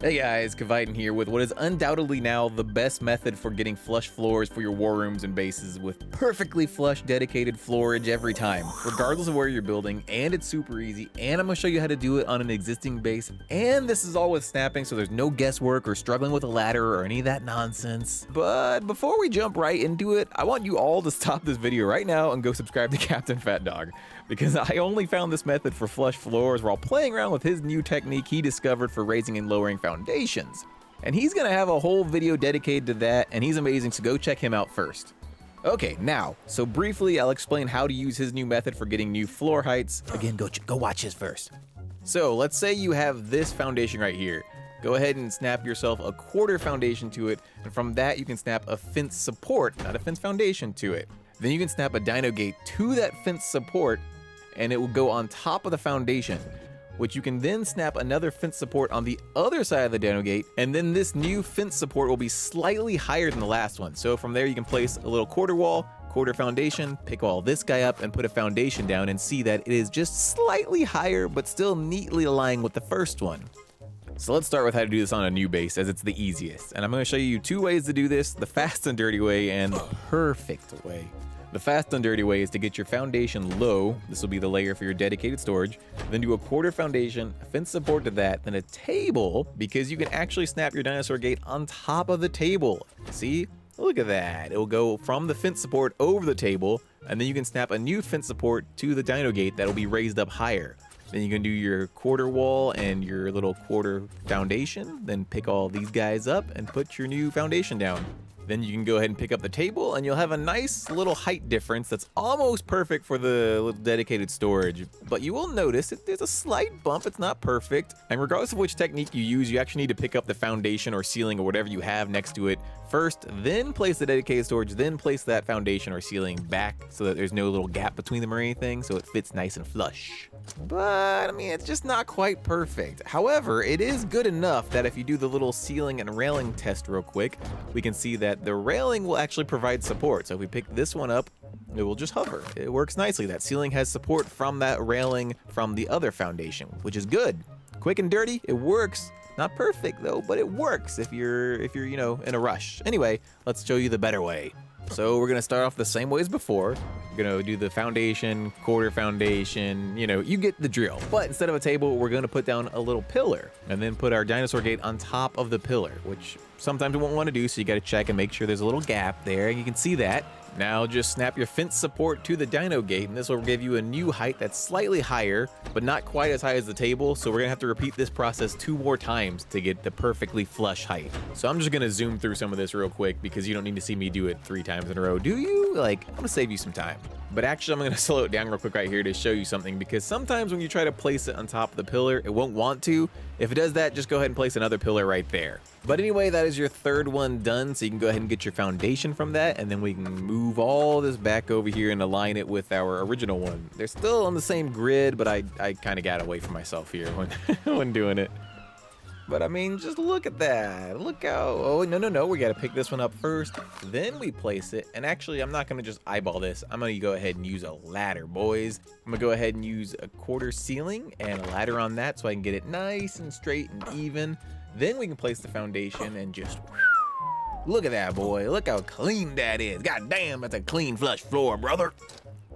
Hey guys, Kviden here with what is undoubtedly now the best method for getting flush floors for your war rooms and bases with perfectly flush dedicated floorage every time, regardless of where you're building, and it's super easy, and I'm going to show you how to do it on an existing base, and this is all with snapping so there's no guesswork or struggling with a ladder or any of that nonsense. But before we jump right into it, I want you all to stop this video right now and go subscribe to Captain Fat Dog, because I only found this method for flush floors while playing around with his new technique he discovered for raising and lowering foundations. And he's gonna have a whole video dedicated to that, and he's amazing, so go check him out first. Okay, now, so briefly I'll explain how to use his new method for getting new floor heights. Again, go watch his first. So let's say you have this foundation right here. Go ahead and snap yourself a quarter foundation to it, and from that you can snap a fence support, not a fence foundation, to it. Then you can snap a dino gate to that fence support, and it will go on top of the foundation, which you can then snap another fence support on the other side of the dino gate, and then this new fence support will be slightly higher than the last one. So from there you can place a little quarter wall, quarter foundation, pick all this guy up and put a foundation down and see that it is just slightly higher but still neatly aligned with the first one. So let's start with how to do this on a new base, as it's the easiest. And I'm going to show you two ways to do this, the fast and dirty way and the perfect way. The fast and dirty way is to get your foundation low. This will be the layer for your dedicated storage. Then do a quarter foundation, a fence support to that, then a table, because you can actually snap your dinosaur gate on top of the table. See? Look at that. It will go from the fence support over the table, and then you can snap a new fence support to the dino gate that will be raised up higher. Then you can do your quarter wall and your little quarter foundation, then pick all these guys up and put your new foundation down. Then you can go ahead and pick up the table, and you'll have a nice little height difference that's almost perfect for the little dedicated storage. But you will notice there's a slight bump, it's not perfect. And regardless of which technique you use, you actually need to pick up the foundation or ceiling or whatever you have next to it first, then place the dedicated storage, then place that foundation or ceiling back so that there's no little gap between them or anything, so it fits nice and flush. But, I mean, it's just not quite perfect. However, it is good enough that if you do the little ceiling and railing test real quick, we can see that the railing will actually provide support. So if we pick this one up, it will just hover. It works nicely. That ceiling has support from that railing from the other foundation, which is good. Quick and dirty, it works. Not perfect though, but it works if you're you know, in a rush. Anyway, let's show you the better way. So we're gonna start off the same way as before. We're gonna do the foundation, quarter foundation, you know, you get the drill. But instead of a table, we're gonna put down a little pillar and then put our dinosaur gate on top of the pillar, which sometimes you won't want to do, so you gotta check and make sure there's a little gap there, and you can see that. Now just snap your fence support to the dino gate, and this will give you a new height that's slightly higher, but not quite as high as the table, so we're gonna have to repeat this process 2 more times to get the perfectly flush height. So I'm just gonna zoom through some of this real quick because you don't need to see me do it 3 times in a row, do you? Like, I'm gonna save you some time. But actually, I'm gonna slow it down real quick right here to show you something, because sometimes when you try to place it on top of the pillar, it won't want to. If it does that, just go ahead and place another pillar right there. But anyway, that is your third one done, so you can go ahead and get your foundation from that, and then we can move all this back over here and align it with our original one. They're still on the same grid, but I kind of got away from myself here when doing it. But I mean, just look at that. Look how, oh, no, we gotta pick this one up first, then we place it. And actually, I'm not gonna just eyeball this. I'm gonna go ahead and use a ladder, boys. I'm gonna go ahead and use a quarter ceiling and a ladder on that so I can get it nice and straight and even. Then we can place the foundation and just, look at that, boy. Look how clean that is. God damn, that's a clean flush floor, brother.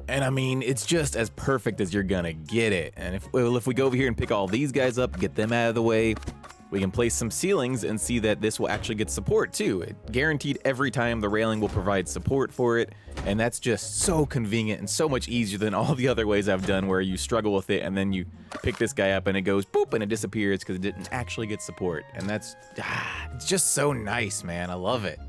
And I mean, it's just as perfect as you're gonna get it. And if we go over here and pick all these guys up, get them out of the way, we can place some ceilings and see that this will actually get support too. It guaranteed every time the railing will provide support for it, and that's just so convenient and so much easier than all the other ways I've done where you struggle with it and then you pick this guy up and it goes boop and it disappears because it didn't actually get support. And that's, it's just so nice, man. I love it.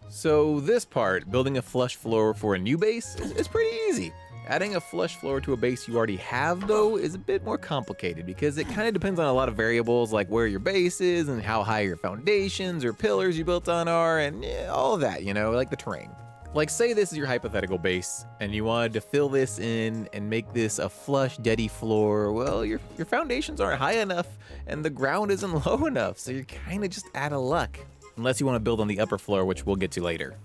So this part, building a flush floor for a new base, is pretty easy. Adding a flush floor to a base you already have, though, is a bit more complicated because it kind of depends on a lot of variables like where your base is and how high your foundations or pillars you built on are, and all of that, you know, like the terrain. Like, say this is your hypothetical base and you wanted to fill this in and make this a Flush Dedi floor. Well, your foundations aren't high enough and the ground isn't low enough, so you're kind of just out of luck. Unless you want to build on the upper floor, which we'll get to later.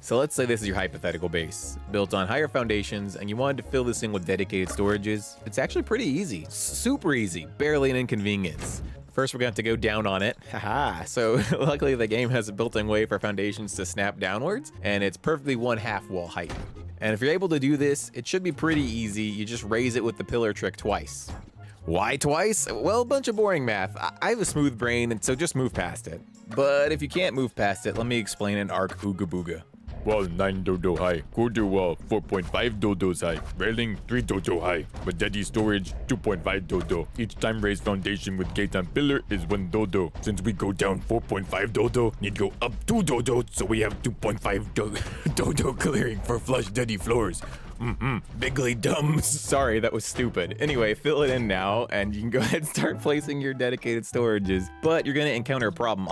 So let's say this is your hypothetical base, built on higher foundations, and you wanted to fill this in with dedicated storages. It's actually pretty easy, super easy, barely an inconvenience. First, we're going to have to go down on it. Haha. So luckily the game has a built-in way for foundations to snap downwards, and it's perfectly 1/2 wall height. And if you're able to do this, it should be pretty easy. You just raise it with the pillar trick twice. Why twice? Well, a bunch of boring math. I have a smooth brain, and so just move past it. But if you can't move past it, let me explain an arc ooga booga. Wall 9 dodo high, quarter wall 4.5 dodos high, railing 3 dodo high, but daddy storage 2.5 dodo. Each time raised foundation with gate and pillar is 1 dodo. Since we go down 4.5 dodo, need go up 2 dodo, so we have 2.5 dodo clearing for Flush Dedi floors. Bigly dumb. Sorry, that was stupid. Anyway, fill it in now, and you can go ahead and start placing your dedicated storages. But you're gonna encounter a problem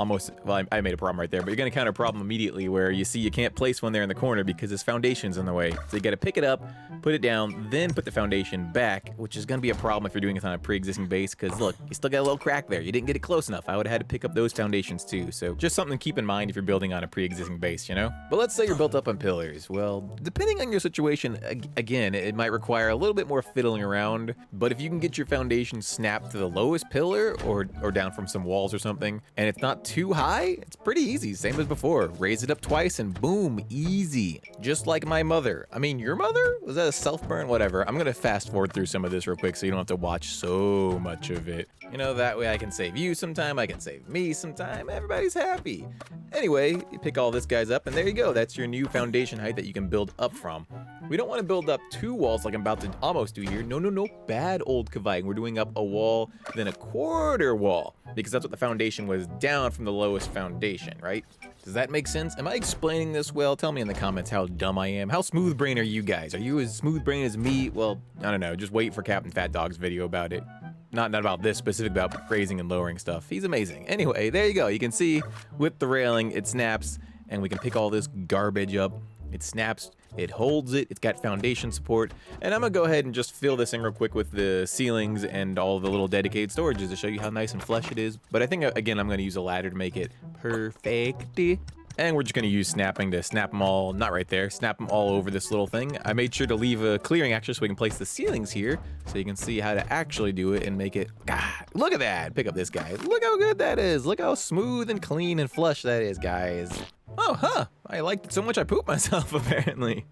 well, I made a problem right there, but you're gonna encounter a problem immediately where you see you can't place one there in the corner because this foundation's in the way. So you gotta pick it up, put it down, then put the foundation back, which is gonna be a problem if you're doing it on a pre-existing base, because look, you still got a little crack there. You didn't get it close enough. I would've had to pick up those foundations too. So just something to keep in mind if you're building on a pre-existing base, you know? But let's say you're built up on pillars. Well, depending on your situation, again, it might require a little bit more fiddling around, but if you can get your foundation snapped to the lowest pillar or down from some walls or something, and it's not too high, it's pretty easy, same as before. Raise it up twice and boom, easy. Just like my mother. I mean, your mother? Was that a self-burn? Whatever. I'm gonna fast forward through some of this real quick so you don't have to watch so much of it. You know, that way I can save you some time, I can save me some time, everybody's happy. Anyway, you pick all this guys up and there you go. That's your new foundation height that you can build up from. We don't want to build up 2 walls like I'm about to almost do here. No, bad old Kviden. We're doing up a wall, then a quarter wall, because that's what the foundation was down from the lowest foundation, right? Does that make sense? Am I explaining this well? Tell me in the comments how dumb I am. How smooth brain are you guys? Are you as smooth brain as me? Well, I don't know. Just wait for Captain Fat Dog's video about it. Not about this specific, about raising and lowering stuff. He's amazing. Anyway, there you go. You can see with the railing, it snaps, and we can pick all this garbage up. It snaps, it holds it, it's got foundation support, and I'm gonna go ahead and just fill this in real quick with the ceilings and all the little dedicated storages to show you how nice and flush it is. But I think, again, I'm gonna use a ladder to make it perfect. And we're just gonna use snapping to snap them all, not right there, snap them all over this little thing. I made sure to leave a clearing actually so we can place the ceilings here so you can see how to actually do it and make it, God, look at that, pick up this guy. Look how good that is. Look how smooth and clean and flush that is, guys. Oh, huh, I liked it so much I pooped myself apparently.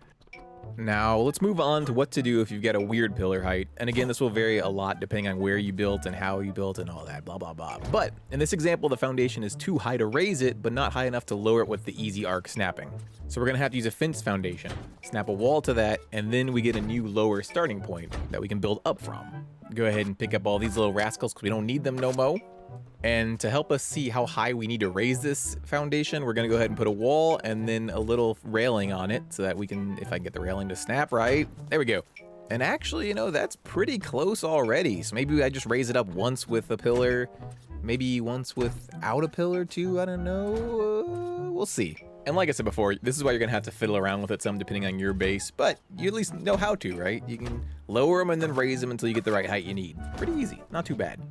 Now, let's move on to what to do if you've got a weird pillar height. And again, this will vary a lot depending on where you built and how you built and all that, blah, blah, blah. But in this example, the foundation is too high to raise it, but not high enough to lower it with the easy arc snapping. So we're gonna have to use a fence foundation, snap a wall to that, and then we get a new lower starting point that we can build up from. Go ahead and pick up all these little rascals because we don't need them no mo. And to help us see how high we need to raise this foundation, we're gonna go ahead and put a wall and then a little railing on it so that we can, if I can get the railing to snap right, there we go. And actually, you know, that's pretty close already. So maybe I just raise it up once with a pillar, maybe once without a pillar too, I don't know, we'll see. And like I said before, this is why you're gonna have to fiddle around with it some depending on your base, but you at least know how to, right? You can lower them and then raise them until you get the right height you need. Pretty easy, not too bad.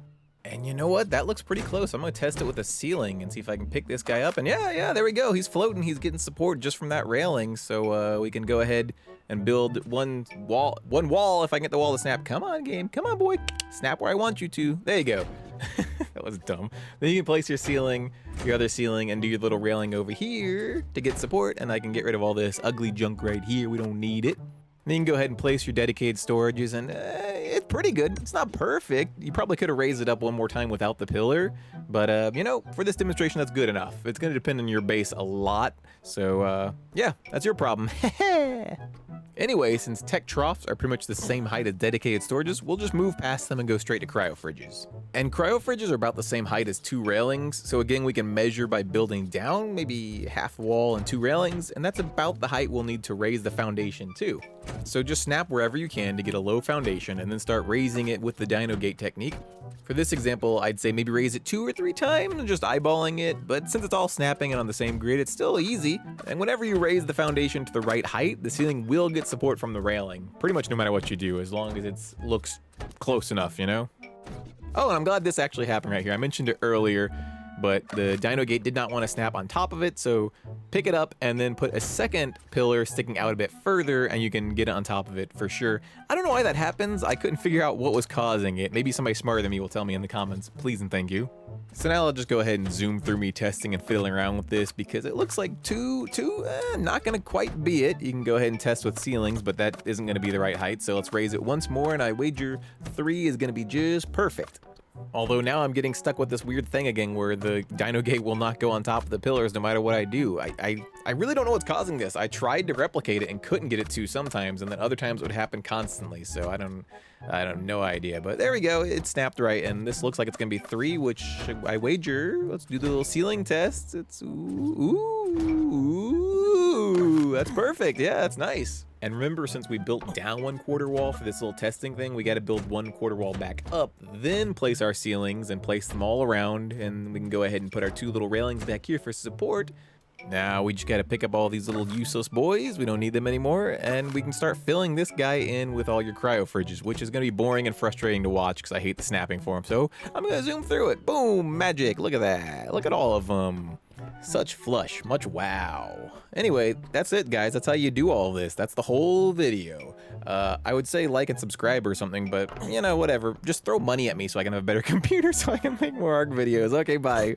And you know what? That looks pretty close. I'm gonna test it with a ceiling and see if I can pick this guy up. And yeah, there we go. He's floating. He's getting support just from that railing. So we can go ahead and build one wall if I can get the wall to snap. Come on, game. Come on, boy. Snap where I want you to. There you go. That was dumb. Then you can place your ceiling, your other ceiling, and do your little railing over here to get support. And I can get rid of all this ugly junk right here. We don't need it. Then you can go ahead and place your dedicated storages, and it's pretty good. It's not perfect. You probably could have raised it up one more time without the pillar, but you know, for this demonstration, that's good enough. It's gonna depend on your base a lot, so yeah, that's your problem. Anyway, since tech troughs are pretty much the same height as dedicated storages, we'll just move past them and go straight to cryo fridges. And cryo fridges are about the same height as 2 railings, so again, we can measure by building down, maybe half wall and 2 railings, and that's about the height we'll need to raise the foundation too. So just snap wherever you can to get a low foundation and then start raising it with the dino gate technique. For this example, I'd say maybe raise it 2 or 3 times, just eyeballing it, but since it's all snapping and on the same grid, it's still easy. And whenever you raise the foundation to the right height, the ceiling will get support from the railing, pretty much no matter what you do, as long as it looks close enough, you know? Oh, and I'm glad this actually happened right here. I mentioned it earlier. but the dino gate did not want to snap on top of it, so pick it up and then put a second pillar sticking out a bit further and you can get it on top of it for sure. I don't know why that happens. I couldn't figure out what was causing it. Maybe somebody smarter than me will tell me in the comments, please and thank you. So now I'll just go ahead and zoom through me testing and fiddling around with this because it looks like not gonna quite be it. You can go ahead and test with ceilings, but that isn't gonna be the right height. So let's raise it once more and I wager 3 is gonna be just perfect. Although now I'm getting stuck with this weird thing again where the dino gate will not go on top of the pillars no matter what I do. I really don't know what's causing this. I tried to replicate it and couldn't get it to sometimes, and then other times it would happen constantly. So I don't no idea, but there we go. It snapped right, and this looks like it's gonna be 3, which I wager. Let's do the little ceiling test. It's ooh, that's perfect. Yeah, that's nice. And remember, since we built down 1/4 wall for this little testing thing, we got to build 1/4 wall back up, then place our ceilings and place them all around, and we can go ahead and put our 2 little railings back here for support. Now we just got to pick up all these little useless boys. We don't need them anymore, and we can start filling this guy in with all your cryo fridges, which is going to be boring and frustrating to watch because I hate the snapping for them. So I'm going to zoom through it. Boom, magic. Look at that. Look at all of them. Such flush, much wow. Anyway, that's it, guys. That's how you do all this. That's the whole video. I would say like and subscribe or something, but you know, whatever. Just throw money at me so I can have a better computer so I can make more ARC videos. Okay, bye.